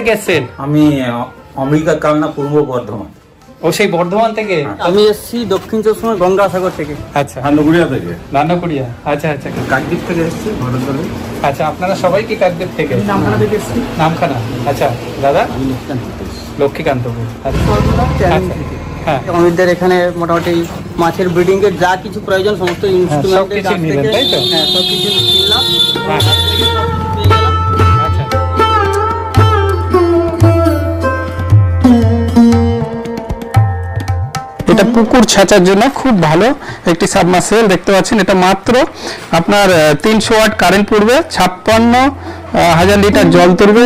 থেকে এসেছেন? আমি অমৃতা কালনা পূর্ব বর্ধমান। ও সেই বর্ধমান থেকে? আমি এসেছি দক্ষিণ চব্বিশ পরগনা গঙ্গাসাগর থেকে। আচ্ছা, নান্নকুড়িয়া থেকে। নান্নকুড়িয়া, আচ্ছা আচ্ছা। কাকদ্বীপ থেকে এসেছি ঘটকদলে। আচ্ছা, আপনারা সবাই কি কাকদ্বীপ থেকে? নামখানা থেকে এসেছি। নামখানা, আচ্ছা। দাদা? লক্ষ্মীকান্তপুর। হ্যাঁ, আমাদের এখানে মোটামুটি মাছের ব্রিডিং এর যা কিছু প্রয়োজন সমস্ত ইনস্ট্রুমেন্ট সবকিছু নিলেন, তাই তো? হ্যাঁ, সবকিছু কিনলাম। হ্যাঁ। আচ্ছা। এটা পুকুর ছাঁচার জন্য খুব ভালো একটি সাবমার্সিবল দেখতে পাচ্ছেন। এটা মাত্র আপনার 300 ওয়াট কারেন্ট পড়বে, 56,000 লিটার জল তুলবে।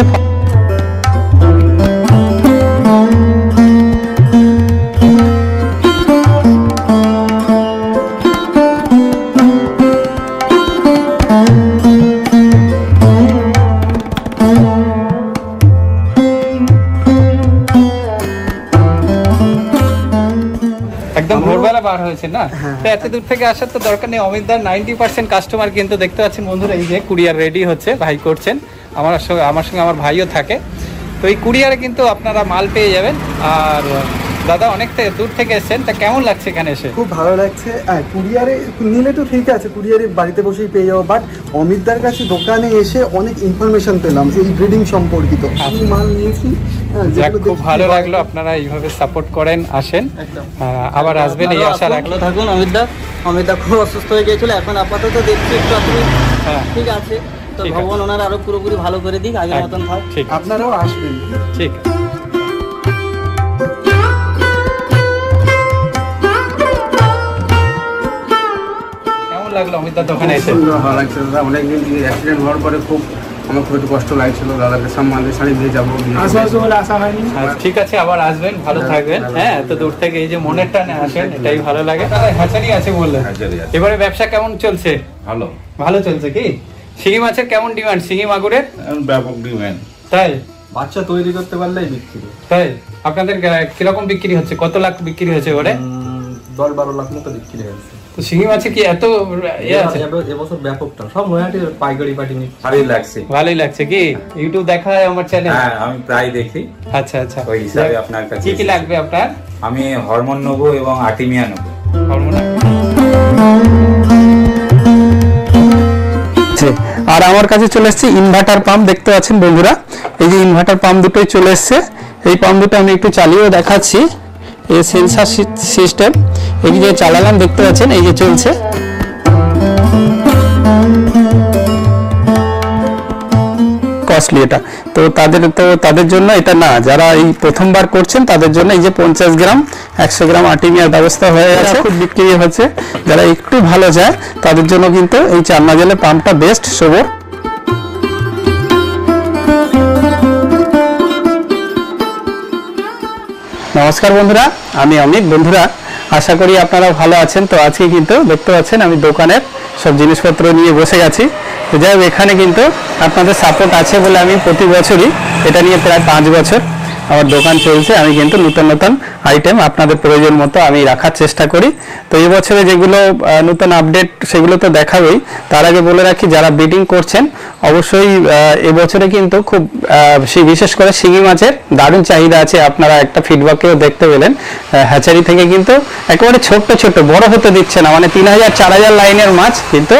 একদম ভোরবেলা বার হয়েছে না? তো এত দূর থেকে আসার তো দরকার নেই। অমিতদার 90% কাস্টমার কিন্তু দেখতে পাচ্ছেন বন্ধুরা, এই যে কুরিয়ার রেডি হচ্ছে, ভাই করছেন, আমার সঙ্গে আমার ভাইও থাকে। তো এই কুরিয়ারে কিন্তু আপনারা মাল পেয়ে যাবেন। আর দাদা অনেক দূর থেকে এসেছেন, তা কেমন লাগছে এখানে এসে? খুব ভালো লাগছে। কুরিয়ারে নিলে তো ঠিক আছে, কুরিয়ারে বাড়িতে বসেই পেয়ে যাবো, বাট অমিতদার কাছে দোকানে এসে অনেক ইনফরমেশন পেলাম এই ব্রিডিং সম্পর্কিত। আমি মাল নিয়েছি। খুব ভালো লাগলো, আপনারা এইভাবে সাপোর্ট করেন, আসেন, আবার আসবেন, এই আশা রাখলো। থাকুন। অমিতদা খুব অসুস্থ হয়ে গিয়েছিল, এখন আপাতত দেখছি একটু ঠিক আছে। তো ভগবান ওনার আরো পুরোপুরি ভালো করে দিক, আগের মতন থাক। ঠিক, আপনারাও আসবেন। ঠিক। কেমন লাগলো অমিতদার দোকানে এসে? ভালো লাগছে দাদা। অনেকদিন অ্যাক্সিডেন্ট হওয়ার পরে আমার খুব একটু কষ্ট লাগছিল। দাদাকে সম্মানে শাড়ি দিয়ে যাবো, আসা হয়নি। ঠিক আছে, আবার আসবেন, ভালো থাকবেন। হ্যাঁ, এত দূর থেকে এই যে মনের টানে আসেন, এটাই ভালো লাগে। হ্যাচারি আছে বললেন, এবারে ব্যবসা কেমন চলছে? ভালো চলছে। কি শিঙি মাছের কেমন ডিমান্ড? শিঙি মাগুরের ব্যাপক ডিমান্ড। তাই? বাচ্চা তৈরি করতে পারলেই বিক্রি। তাই? আপনাদের কিরকম বিক্রি হচ্ছে? কত লাখ বিক্রি হয়েছে এবারে? 10-12 লাখ মতো বিক্রি হয়েছে। তো শিঙি মাছে কি এত আছে? এবছর ব্যাপকটা সব নয়াটির পাইকারি পাটি নিয়ে ভালোই লাগছে। কি ইউটিউব দেখা হয় আমার চ্যানেল? হ্যাঁ, আমি প্রায় দেখি। আচ্ছা আচ্ছা। ওই হিসাবে আপনার কাছে কি লাগবে আপনার? আমি হরমোন নেবো এবং আর্টিমিয়া নেবো। আর আমার কাছে চলে এসেছে ইনভার্টার পাম্প, দেখতে পাচ্ছেন বন্ধুরা, এই যে ইনভার্টার পাম্প দুটোই চলে এসেছে। এই পাম্প দুটো আমি একটু চালিয়েও দেখাচ্ছি। এই সেন্সার সিস্টেম, এই যে চালালাম, দেখতে পাচ্ছেন এই যে চলছে। কস্টলি এটা, তো তাদের জন্য এটা না, যারা এই প্রথমবার করছেন তাদের জন্য এই যে 50 গ্রাম 100 গ্রাম আর্টিমিয়ার ব্যবস্থা হয়ে গেছে, খুব বিক্রি হচ্ছে। যারা একটু ভালো যায় তাদের জন্য কিন্তু এই 4 নজলের পাম্পটা বেস্ট। সবর নমস্কার বন্ধুরা, আমি অমিত। বন্ধুরা, আশা করি আপনারা ভালো আছেন। তো আজকে কিন্তু দেখতে পাচ্ছেন আমি দোকানের সব জিনিসপত্র নিয়ে বসে গেছি। তো যাই হোক, এখানে কিন্তু আপনাদের সাপোর্ট আছে বলে আমি প্রতি বছরই, এটা নিয়ে প্রায় 5 বছর আমার দোকান চলছে, আমি কিন্তু নতুন নতুন আইটেম আপনাদের প্রয়োজন মতো আমি রাখার চেষ্টা করি। তো এই বছরে যেগুলো নতুন আপডেট সেগুলো তো দেখাবেই। তার আগে বলে রাখি, যারা ব্রিডিং করছেন অবশ্যই এবছরে কিন্তু খুব বিশেষ করে শিঙি মাছের দারুণ চাহিদা আছে। আপনারা একটা ফিডব্যাকেও দেখতে পেলেন, হ্যাচারি থেকে কিন্তু একেবারে ছোট্ট ছোট্ট, বড় হতে দিচ্ছে না, মানে 3000-4000 লাইনের মাছ কিন্তু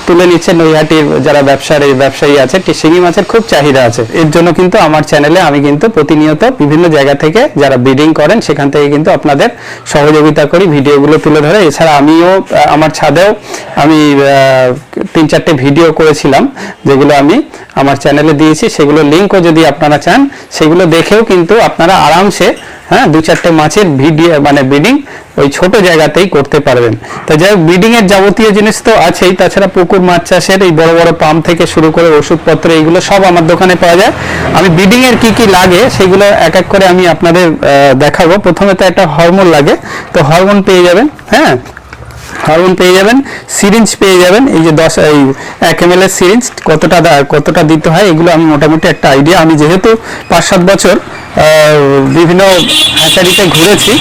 তুলে নিচ্ছে নৈহাটির যারা ব্যবসায়ী আছে। শিঙি মাছের খুব চাহিদা আছে, এর জন্য কিন্তু আমার চ্যানেলে আমি কিন্তু প্রতিনিয়ত বিভিন্ন জায়গা থেকে যারা ব্রিডিং করেন সেখান থেকে কিন্তু আপনাদের সহযোগিতা করি, ভিডিওগুলো তুলে ধরে। এছাড়া আমিও আমার ছাদেও আমি 3-4টে ভিডিও করেছিলাম, যেগুলো আমি আমার চ্যানেলে দিয়েছি। সেগুলো লিঙ্কও যদি আপনারা চান সেগুলো দেখেও কিন্তু আপনারা আরামসে 2-4টে মাছের ভিডিও মানে ব্রিডিং ওই ছোট জায়গাতেই করতে পারবেন। তো যাই হোক, ব্রিডিং এর যাবতীয় জিনিস তো আছেই, তাছাড়া পুকুর মাছ চাষের এই বড় বড় পাম্প থেকে শুরু করে ওষুধপত্র, এইগুলো সব আমার দোকানে পাওয়া যায়। আমি ব্রিডিং এর কি কি লাগে সেগুলো এক এক করে আমি আপনাদের দেখাবো। প্রথমে তো একটা হরমোন লাগে, তো হরমোন পেয়ে যাবেন। হ্যাঁ, হরমোন পেয়ে যাবেন, সিরিঞ্জ পেয়ে যাবেন, এই যে 1 ml এর সিরিঞ্জ কতটা দিতে হয় এগুলো আমি মোটামুটি একটা আইডিয়া। আমি যেহেতু 5-7 বছর বিভিন্ন হ্যাচারিতে ঘুরেছি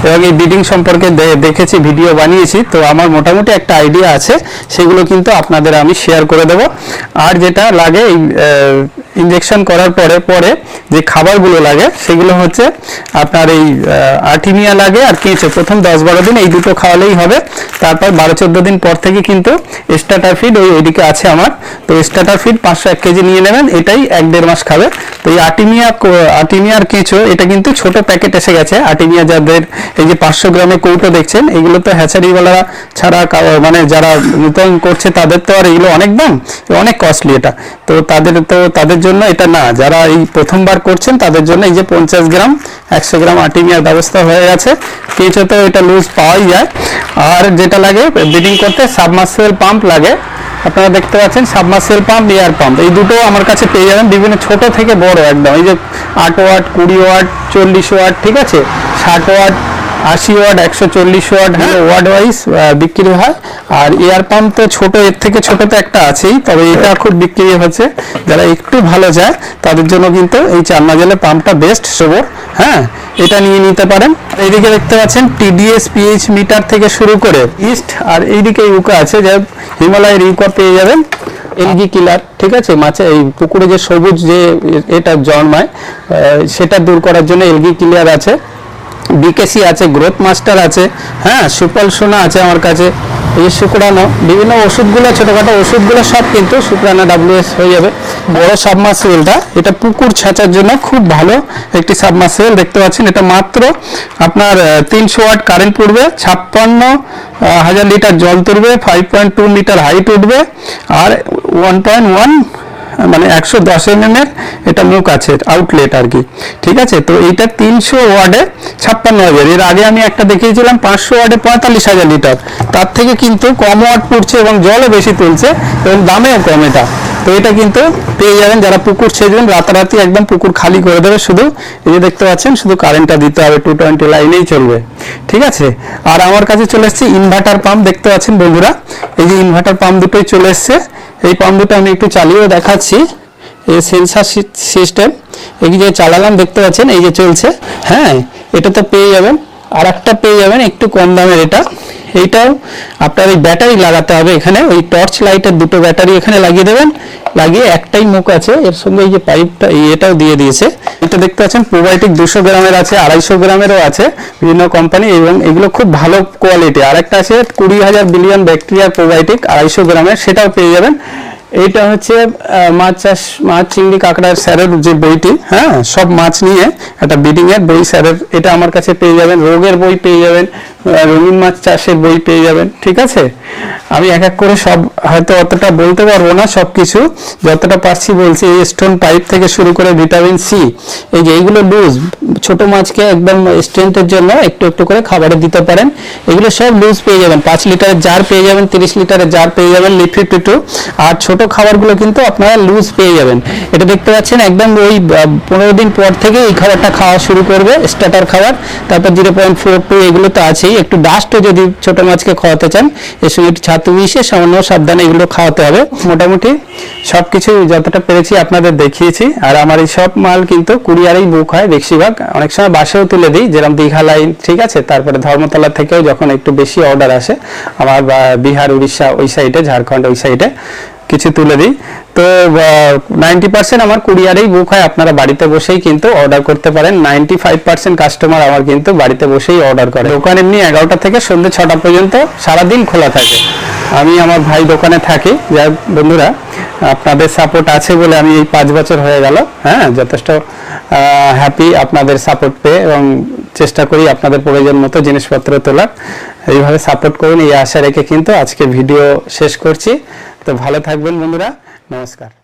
এবং এই ব্রিডিং সম্পর্কে দেখেছি, ভিডিও বানিয়েছি, তো আমার মোটামুটি একটা আইডিয়া আছে। সেগুলো কিন্তু আপনাদের আমি শেয়ার করে দেব। আর যেটা লাগে ইনজেকশন করার পরে যে খাবারগুলো লাগে সেগুলো হচ্ছে আপনার এই আর্টিমিয়া লাগে আর কেঁচো। প্রথম 10-12 দিন এই দুটো খাওয়ালেই হবে। তারপর 12-14 দিন পর থেকে কিন্তু স্টার্টার ফিড ওইদিকে আছে আমার, তো স্টার্টার ফিড 501 কেজি নিয়ে নেবেন, এটাই 1-1.5 মাস খাবে। তো এই আর্টিমিয়ার কেঁচো এটা কিন্তু ছোট প্যাকেট এসে গেছে। আর্টিমিয়া যাদের এই যে 500 গ্রামের কৌটো দেখছেন, এগুলো তো হ্যাচারিওয়ালা ছাড়া মানে যারা নতুন করছে তাদের তো আর এগুলো অনেক দাম, অনেক কস্টলি এটা। তো তাদের জন্য এটা না, যারা এই প্রথমবার করছেন তাদের জন্য এই যে 50 গ্রাম 100 গ্রাম আর্টিমিয়ার ব্যবস্থা হয়ে গেছে। কেঁচো তো এটা লুজ পাওয়াই যায়। আর যেটা লাগে ব্রিডিং করতে সাবমার্সিবল পাম্প লাগে, আপনারা দেখতে পাচ্ছেন সাবমার্সিবল পাম্প, এয়ার পাম্প, এই দুটো আমার কাছে পেয়ে যাবেন বিভিন্ন ছোট থেকে বড় একদম। এই যে 8 ওয়াট, 20 ওয়াট, 40 ওয়াট, ঠিক আছে, 60 ওয়াট, 80 ওয়াট, 140 ওয়াট, হ্যাঁ, ওয়াট ওয়াইজ বিক্রি হয়। আর এয়ার পাম্প তো ছোট, এর থেকে ছোট তো একটা আছেই, তবে এটা খুব বিক্রি হচ্ছে। যারা একটু ভালো যায় তাদের জন্য কিন্তু এই 4 নজলের পাম্পটা বেস্ট সবর, হ্যাঁ, এটা নিয়ে নিতে পারেন। এইদিকে দেখতে পাচ্ছেন TDS পিএইচ মিটার থেকে শুরু করে ইস্ট, আর এইদিকে ইউকা আছে, যে হিমালয়ের ইউকা পেয়ে যাবেন। এলগি কিলার, ঠিক আছে, মাছে এই পুকুরে যে সবুজ যে এটা জন্মায় সেটা দূর করার জন্য এলগি কিলার আছে, বিকেসি আছে, গ্রোথ মাস্টার আছে, হ্যাঁ, সুপাল সোনা আছে আমার কাছে। এই শুকরানো বিভিন্ন ওষুধগুলো, ছোটোখাটো ওষুধগুলো সব কিন্তু শুকরানো WS হয়ে যাবে। বড় সাবমার্সিবলটা এটা পুকুর ছাঁচার জন্য খুব ভালো একটি সাবমার্সিবল, দেখতে পাচ্ছেন। এটা মাত্র আপনার 300 ওয়াট কারেন্ট পড়বে, 56,000 লিটার জল তুলবে, 5.2 মিটার হাইট উঠবে, আর 1.1 মানে 110 mm এটা মুখ আছে, আউটলেট আর কি, ঠিক আছে। তো এইটা 300 ওয়ার্ডে 56,000। এর আগে আমি একটা দেখিয়েছিলাম 500 ওয়ার্ডে 45,000 লিটার, তার থেকে কিন্তু কম ওয়াট পড়ছে এবং জলও বেশি তুলছে এবং দামেও কম এটা। তো এটা কিন্তু পেয়ে যাবেন যারা পুকুর ছেড়বেন, রাতারাতি একদম পুকুর খালি করে দেবে। শুধু এই যে দেখতে পাচ্ছেন, শুধু কারেন্টটা দিতে হবে, 220 লাইনেই চলবে, ঠিক আছে। আর আমার কাছে চলে এসছে ইনভার্টার পাম্প, দেখতে পাচ্ছেন বন্ধুরা, এই যে ইনভার্টার পাম্প দুটোই চলে এসছে। এই পাম্প দুটো আমি একটু চালিয়েও দেখাচ্ছি, এই সেন্সার সিস্টেম, এই যে চালালাম দেখতে পাচ্ছেন, এই যে চলছে, হ্যাঁ, এটা তো পেয়ে যাবেন। আর একটা পেয়ে যাবেন একটু কম দামের, এইটাও আপনার এই ব্যাটারি লাগাতে হবে এখানে, ওই টর্চ লাইটের দুটো ব্যাটারি এখানে লাগিয়ে দেবেন, লাগিয়ে একটাই মুখ আছে, এর সঙ্গে এই যে পাইপটা এটাও দিয়ে দিয়েছে। এটা দেখতে পাচ্ছেন প্রোবায়োটিক 200 গ্রামের আছে, 250 গ্রামেরও আছে, বিভিন্ন কোম্পানি, এবং এগুলো খুব ভালো কোয়ালিটি। আর একটা আছে 20,000 বিলিয়ন ব্যাকটেরিয়া প্রোবায়োটিক 250 গ্রামের, সেটাও পেয়ে যাবেন। এইটা হচ্ছে মাছ চাষ, মাছ, চিংড়ি, কাঁকড়ার স্যারের যে বইটি, হ্যাঁ, সব মাছ নিয়ে একটা ব্রিডিং এর বই স্যারের, এটা আমার কাছে পেয়ে যাবেন। রোগের বই পেয়ে যাবেন, রঙিন মাছ চাষের বই পেয়ে যাবেন, ঠিক আছে। আমি এক এক করে সব হয়তো অতটা বলতে পারবো না, সব কিছু যতটা পারছি বলছি। এই স্টোন পাইপ থেকে শুরু করে ভিটামিন সি, এই যে এইগুলো লুজ, ছোট মাছকে একদম স্ট্রেংথের জন্য একটু একটু করে খাবারে দিতে পারেন, এগুলো সব লুজ পেয়ে যাবেন। 5 লিটারের জার পেয়ে যাবেন, 30 লিটারের জার পেয়ে যাবেন, লিফি টুটু। আর ছোট খাবারগুলো কিন্তু আপনারা লুজ পেয়ে যাবেন। এটা দেখতে পাচ্ছেন একদম ওই 15 দিন পর থেকে এই খাবারটা খাওয়া শুরু করবে, স্টার্টার খাবার। তারপর 0.42 এগুলো তো আছেই। একটু ডাস্টও যদি ছোট মাছকে খাওয়াতে চান, এর সঙ্গে একটু ছাতু মিশিয়ে সামান্য সাবধানে এগুলো খাওয়াতে হবে। মোটামুটি সব কিছু যতটা পেরেছি আপনাদের দেখিয়েছি। আর আমার এই সব মাল কিন্তু কুরিয়ারেই বুক হয় বেশিরভাগ, অনেক সময় বাসেও তুলে দিই, যেরকম দীঘা লাইন, ঠিক আছে। তারপরে ধর্মতলা থেকেও যখন একটু বেশি অর্ডার আসে আমার, বিহার, উড়িষ্যা ওই সাইডে, ঝাড়খণ্ড ওই সাইডে কিছু তুলে দিই। তো 90% আমার কুরিয়ারেই বুক হয়, আপনারা বাড়িতে বসেই কিন্তু অর্ডার করতে পারেন। 95% কাস্টমার আমার কিন্তু বাড়িতে বসেই অর্ডার করে। দোকান এমনি 11টা থেকে সন্ধ্যে 6টা পর্যন্ত সারাদিন খোলা থাকে। আমি আমার ভাই দোকানে থাকি। যাই বন্ধুরা, আপনাদের সাপোর্ট আছে বলে আমি এই 5 বছর হয়ে গেল, হ্যাঁ, যথেষ্ট হ্যাপি আপনাদের সাপোর্ট পেয়ে, এবং চেষ্টা করি আপনাদের প্রয়োজন মতো জিনিসপত্র তোলার। এইভাবে সাপোর্ট করুন, এই আশা রেখে কিন্তু আজকে ভিডিও শেষ করছি। তো ভালো থাকবেন বন্ধুরা, নমস্কার।